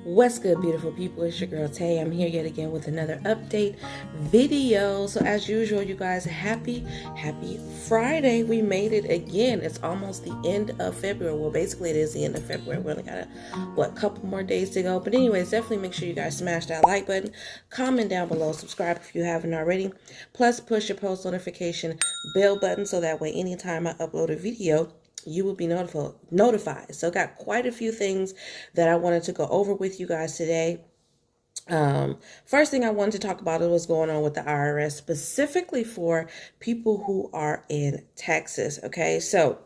What's good, beautiful people? It's your girl Tay. I'm here yet again with another update video. So as usual, you guys, happy Friday. We made it again. It's almost the end of February. Well, basically it is the end of February. We only got a couple more days to go. But anyways, definitely make sure you guys smash that like button, comment down below, subscribe if you haven't already. Plus push your post notification bell button so that way anytime I upload a video, you will be notified. So got quite a few things that I wanted to go over with you guys today. First thing I wanted to talk about is what's going on with the IRS, specifically for people who are in Texas. Okay, so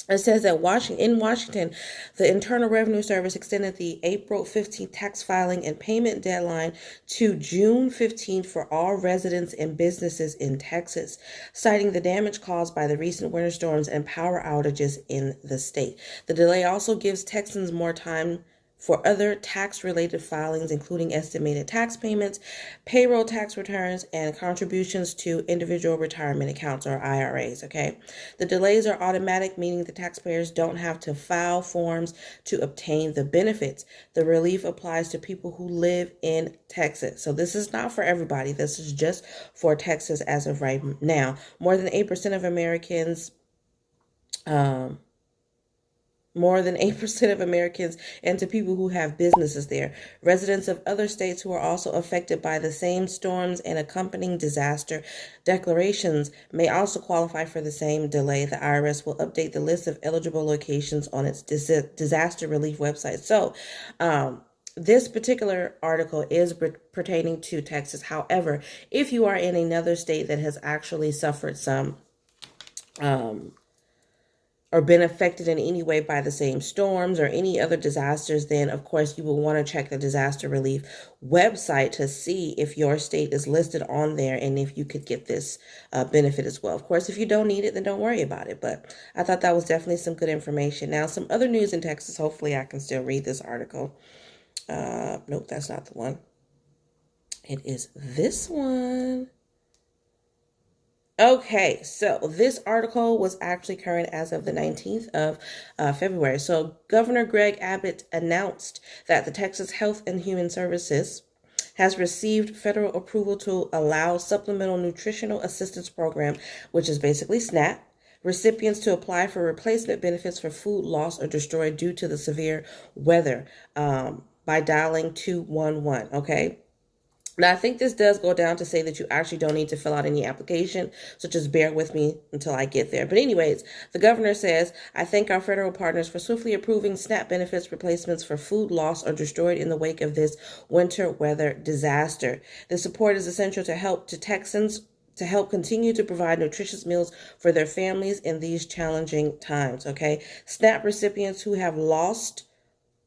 it says that in Washington, the Internal Revenue Service extended the April 15th tax filing and payment deadline to June 15th for all residents and businesses in Texas, citing the damage caused by the recent winter storms and power outages in the state. The delay also gives Texans more time for other tax-related filings, including estimated tax payments, payroll tax returns, and contributions to individual retirement accounts, or IRAs, okay? The delays are automatic, meaning the taxpayers don't have to file forms to obtain the benefits. The relief applies to people who live in Texas. So this is not for everybody. This is just for Texas as of right now. More than 8% of Americans and to people who have businesses there. Residents of other states who are also affected by the same storms and accompanying disaster declarations may also qualify for the same delay. The IRS will update the list of eligible locations on its disaster relief website. So, this particular article is pertaining to Texas. However, if you are in another state that has actually suffered some or been affected in any way by the same storms or any other disasters, then of course you will want to check the disaster relief website to see if your state is listed on there and if you could get this benefit as well. Of course, if you don't need it, then don't worry about it. But I thought that was definitely some good information. Now, some other news in Texas. Hopefully I can still read this article. Nope, that's not the one. It is this one. Okay, so this article was actually current as of the 19th of February. So Governor Greg Abbott announced that the Texas Health and Human Services has received federal approval to allow Supplemental Nutritional Assistance Program, which is basically SNAP, recipients to apply for replacement benefits for food lost or destroyed due to the severe weather by dialing 211, okay? Now, I think this does go down to say that you actually don't need to fill out any application, so just bear with me until I get there. But anyways, the governor says, I thank our federal partners for swiftly approving SNAP benefits replacements for food lost or destroyed in the wake of this winter weather disaster. The support is essential to Texans to help continue to provide nutritious meals for their families in these challenging times, okay? SNAP recipients who have lost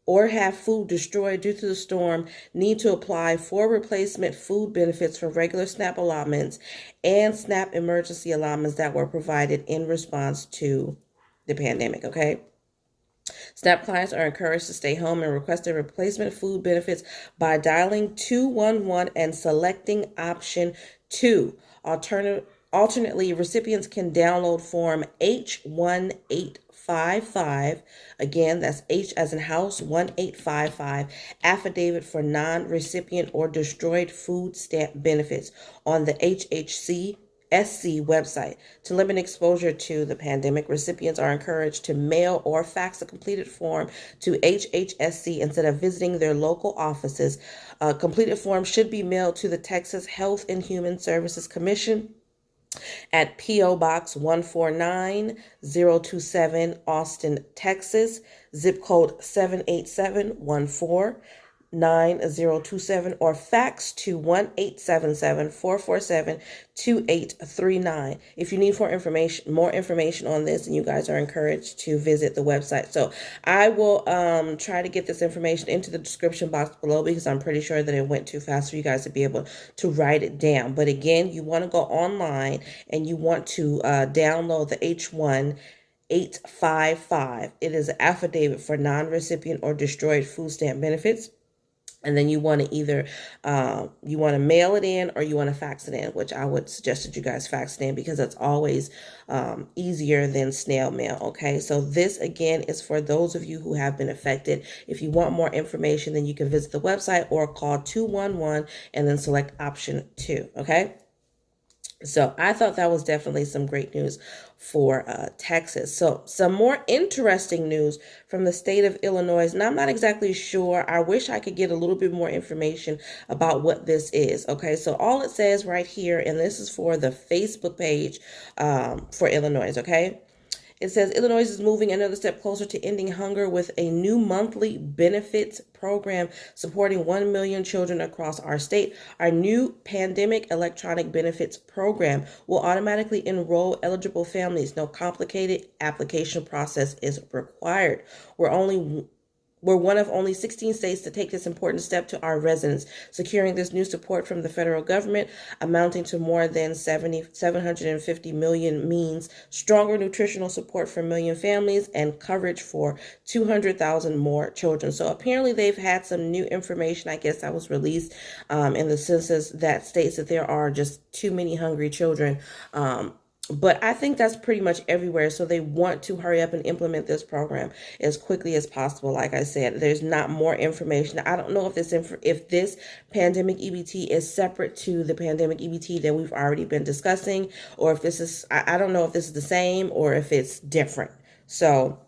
or have food destroyed due to the storm need to apply for replacement food benefits for regular SNAP allotments and SNAP emergency allotments that were provided in response to the pandemic, okay? SNAP clients are encouraged to stay home and request their replacement food benefits by dialing 211 and selecting option 2. Alternately, recipients can download Form H1855. Again, that's H as in house, 1855, affidavit for non-recipient or destroyed food stamp benefits on the HHC SC website. To limit exposure to the pandemic, recipients are encouraged to mail or fax a completed form to HHSC instead of visiting their local offices. A completed form should be mailed to the Texas Health and Human Services Commission at P.O. Box 149027, Austin, Texas, zip code 78714. 9027 or fax to 1-877-447-2839. If you need more information on this, and you guys are encouraged to visit the website. So I will try to get this information into the description box below because I'm pretty sure that it went too fast for you guys to be able to write it down. But again, you want to go online and you want to download the H1855. It is an affidavit for non-recipient or destroyed food stamp benefits. And then you want to either you want to mail it in or you want to fax it in, which I would suggest that you guys fax it in because it's always easier than snail mail. Okay, so this again is for those of you who have been affected. If you want more information, then you can visit the website or call 211 and then select option 2. Okay. So I thought that was definitely some great news for Texas. So some more interesting news from the state of Illinois, and I'm not exactly sure. I wish I could get a little bit more information about what this is. Okay, so all it says right here, and this is for the Facebook page for Illinois. Okay. It says Illinois is moving another step closer to ending hunger with a new monthly benefits program supporting 1 million children across our state. Our new pandemic electronic benefits program will automatically enroll eligible families. No complicated application process is required. We're one of only 16 states to take this important step to our residents, securing this new support from the federal government, amounting to more than 750 million means stronger nutritional support for a million families and coverage for 200,000 more children. So apparently they've had some new information, I guess, that was released in the census that states that there are just too many hungry children. But I think that's pretty much everywhere. So they want to hurry up and implement this program as quickly as possible. Like I said, there's not more information. I don't know if this pandemic EBT is separate to the pandemic EBT that we've already been discussing, or if this is, I don't know if this is the same or if it's different. So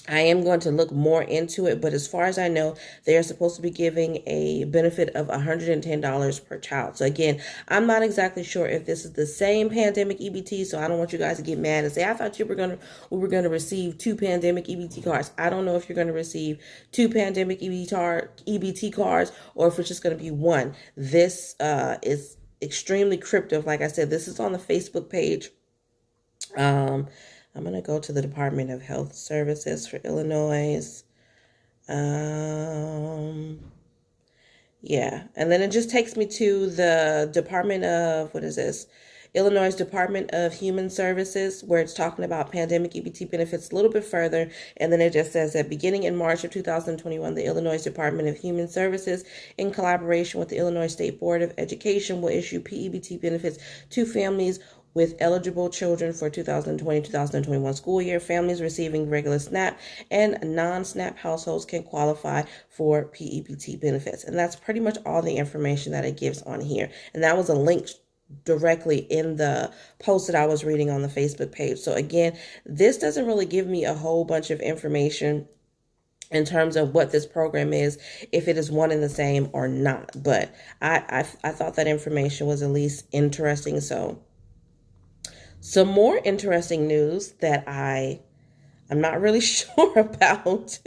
I am going to look more into it, but as far as I know, they are supposed to be giving a benefit of $110 per child. So again, I'm not exactly sure if this is the same pandemic EBT, so I don't want you guys to get mad and say, I thought we were gonna receive 2 pandemic EBT cards. I don't know if you're gonna receive 2 pandemic EBT cards or if it's just gonna be one. This is extremely cryptic. Like I said, this is on the Facebook page. I'm going to go to the Department of Health Services for Illinois. Yeah. And then it just takes me to the Department of, what is this? Illinois Department of Human Services, where it's talking about pandemic EBT benefits a little bit further. And then it just says that beginning in March of 2021, the Illinois Department of Human Services, in collaboration with the Illinois State Board of Education, will issue PEBT benefits to families with eligible children for 2020-2021 school year. Families receiving regular SNAP and non-SNAP households can qualify for PEBT benefits. And that's pretty much all the information that it gives on here. And that was a link directly in the post that I was reading on the Facebook page. So again, this doesn't really give me a whole bunch of information in terms of what this program is, if it is one and the same or not. But I thought that information was at least interesting. So some more interesting news that I'm not really sure about,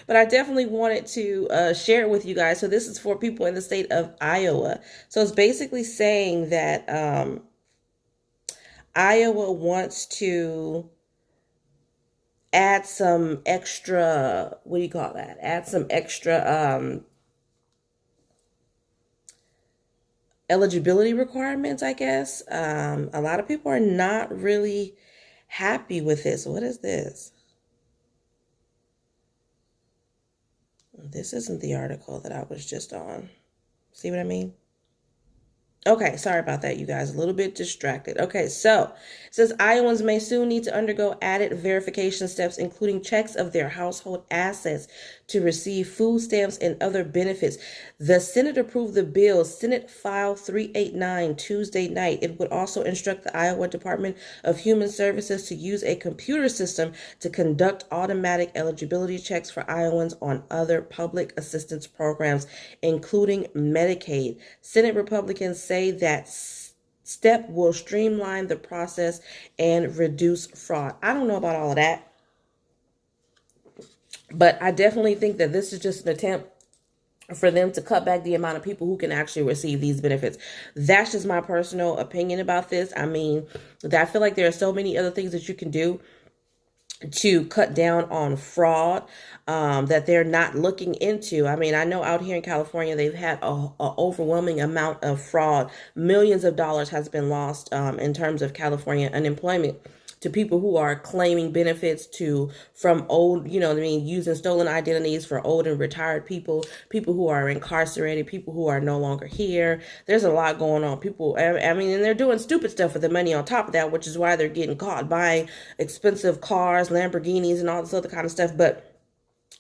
but I definitely wanted to share it with you guys. So this is for people in the state of Iowa. So it's basically saying that Iowa wants to add some extra, what do you call that? Add some extra eligibility requirements, I guess. A lot of people are not really happy with this. What is this? This isn't the article that I was just on. See what I mean? Okay, sorry about that, you guys. A little bit distracted. Okay, so it says Iowans may soon need to undergo added verification steps, including checks of their household assets to receive food stamps and other benefits. The Senate approved the bill, Senate File 389, Tuesday night. It would also instruct the Iowa Department of Human Services to use a computer system to conduct automatic eligibility checks for Iowans on other public assistance programs, including Medicaid. Senate Republicans say that step will streamline the process and reduce fraud. I don't know about all of that, but I definitely think that this is just an attempt for them to cut back the amount of people who can actually receive these benefits. That's just my personal opinion about this. I mean, I feel like there are so many other things that you can do to cut down on fraud that they're not looking into. I mean, I know out here in California, they've had a overwhelming amount of fraud. Millions of dollars has been lost in terms of California unemployment to people who are claiming benefits from old, using stolen identities for old and retired people, people who are incarcerated, people who are no longer here. There's a lot going on. People, and they're doing stupid stuff with the money on top of that, which is why they're getting caught buying expensive cars, Lamborghinis, and all this other kind of stuff. But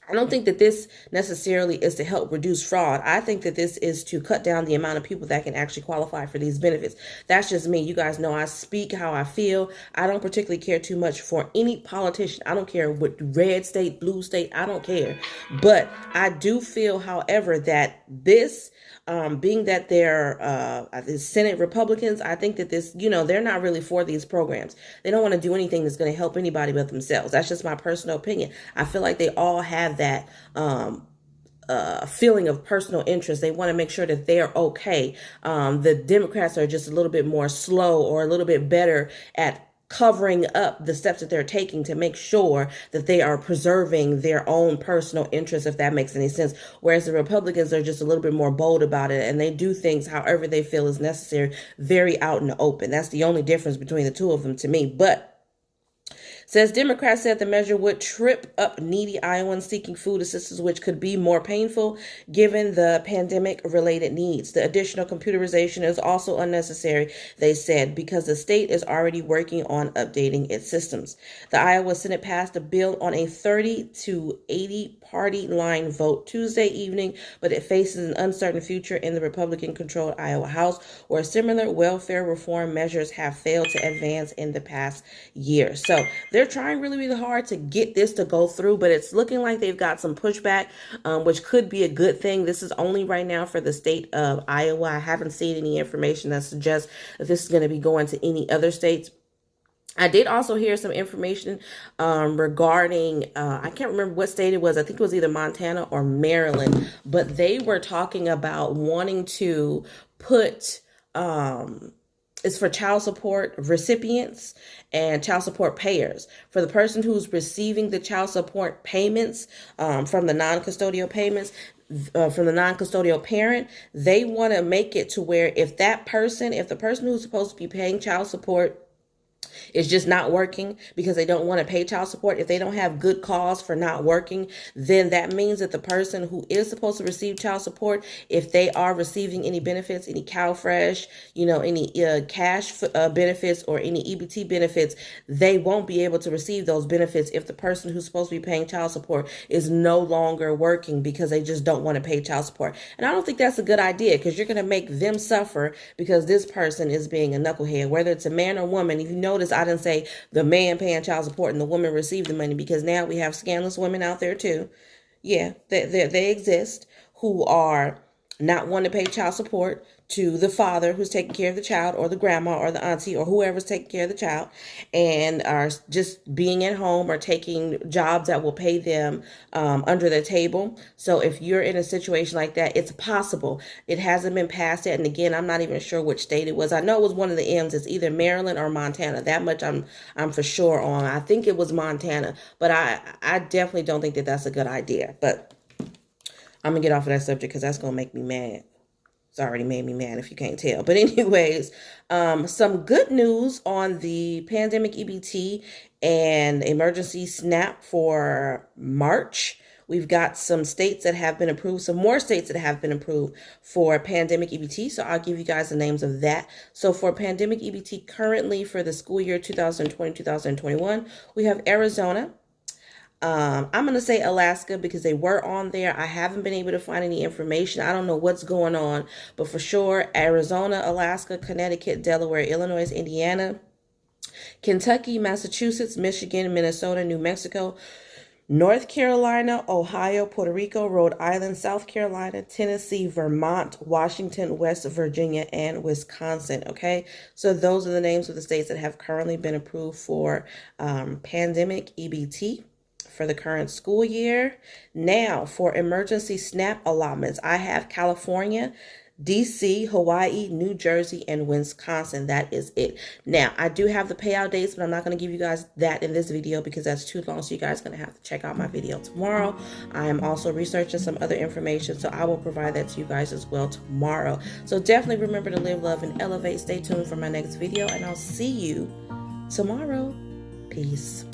I don't think that this necessarily is to help reduce fraud. I think that this is to cut down the amount of people that can actually qualify for these benefits. That's just me. You guys know I speak how I feel. I don't particularly care too much for any politician. I don't care what red state, blue state, I don't care. But I do feel, however, that this, being that they're Senate Republicans, I think that this, they're not really for these programs. They don't want to do anything that's going to help anybody but themselves. That's just my personal opinion. I feel like they all have that feeling of personal interest. They want to make sure that they're okay. The Democrats are just a little bit more slow or a little bit better at covering up the steps that they're taking to make sure that they are preserving their own personal interests, if that makes any sense. Whereas the Republicans are just a little bit more bold about it, and they do things however they feel is necessary, very out in the open. That's the only difference between the two of them to me. But says Democrats said the measure would trip up needy Iowans seeking food assistance, which could be more painful given the pandemic-related needs. The additional computerization is also unnecessary, they said, because the state is already working on updating its systems. The Iowa Senate passed a bill on a 30-80 party line vote Tuesday evening, but it faces an uncertain future in the Republican-controlled Iowa House, where similar welfare reform measures have failed to advance in the past year. So they're trying really, really hard to get this to go through, but it's looking like they've got some pushback, which could be a good thing. This is only right now for the state of Iowa. I haven't seen any information that suggests that this is going to be going to any other states. I did also hear some information regarding, I can't remember what state it was. I think it was either Montana or Maryland, but they were talking about wanting to put, it's for child support recipients and child support payers. For the person who's receiving the child support payments from the non-custodial payments, from the non-custodial parent, they want to make it to where if the person who's supposed to be paying child support is just not working because they don't want to pay child support, if they don't have good cause for not working, then that means that the person who is supposed to receive child support, if they are receiving any benefits, any CalFresh, any cash benefits or any EBT benefits, they won't be able to receive those benefits if the person who's supposed to be paying child support is no longer working because they just don't want to pay child support. And I don't think that's a good idea, because you're going to make them suffer because this person is being a knucklehead, whether it's a man or woman. If you notice, I didn't say the man paying child support and the woman received the money, because now we have scandalous women out there too. Yeah, they exist, who are not wanting to pay child support to the father who's taking care of the child, or the grandma or the auntie or whoever's taking care of the child, and are just being at home or taking jobs that will pay them under the table. So if you're in a situation like that, it's possible. It hasn't been passed yet. And again, I'm not even sure which state it was. I know it was one of the M's. It's either Maryland or Montana. That much I'm for sure on. I think it was Montana, but I definitely don't think that that's a good idea. But I'm going to get off of that subject because that's going to make me mad. It's already made me mad if you can't tell. But anyways, some good news on the pandemic EBT and emergency SNAP for March. We've got some states that have been approved, some more states that have been approved for pandemic EBT. So I'll give you guys the names of that. So for pandemic EBT currently for the school year 2020-2021, we have Arizona. I'm going to say Alaska because they were on there. I haven't been able to find any information. I don't know what's going on, but for sure, Arizona, Alaska, Connecticut, Delaware, Illinois, Indiana, Kentucky, Massachusetts, Michigan, Minnesota, New Mexico, North Carolina, Ohio, Puerto Rico, Rhode Island, South Carolina, Tennessee, Vermont, Washington, West Virginia, and Wisconsin. Okay, so those are the names of the states that have currently been approved for pandemic EBT for the current school year. Now, for emergency SNAP allotments, I have California, DC, Hawaii, New Jersey, and Wisconsin. That is it. Now, I do have the payout dates, but I'm not going to give you guys that in this video because that's too long, so you guys are going to have to check out my video tomorrow. I am also researching some other information, so I will provide that to you guys as well tomorrow. So definitely remember to live, love, and elevate. Stay tuned for my next video, and I'll see you tomorrow. Peace.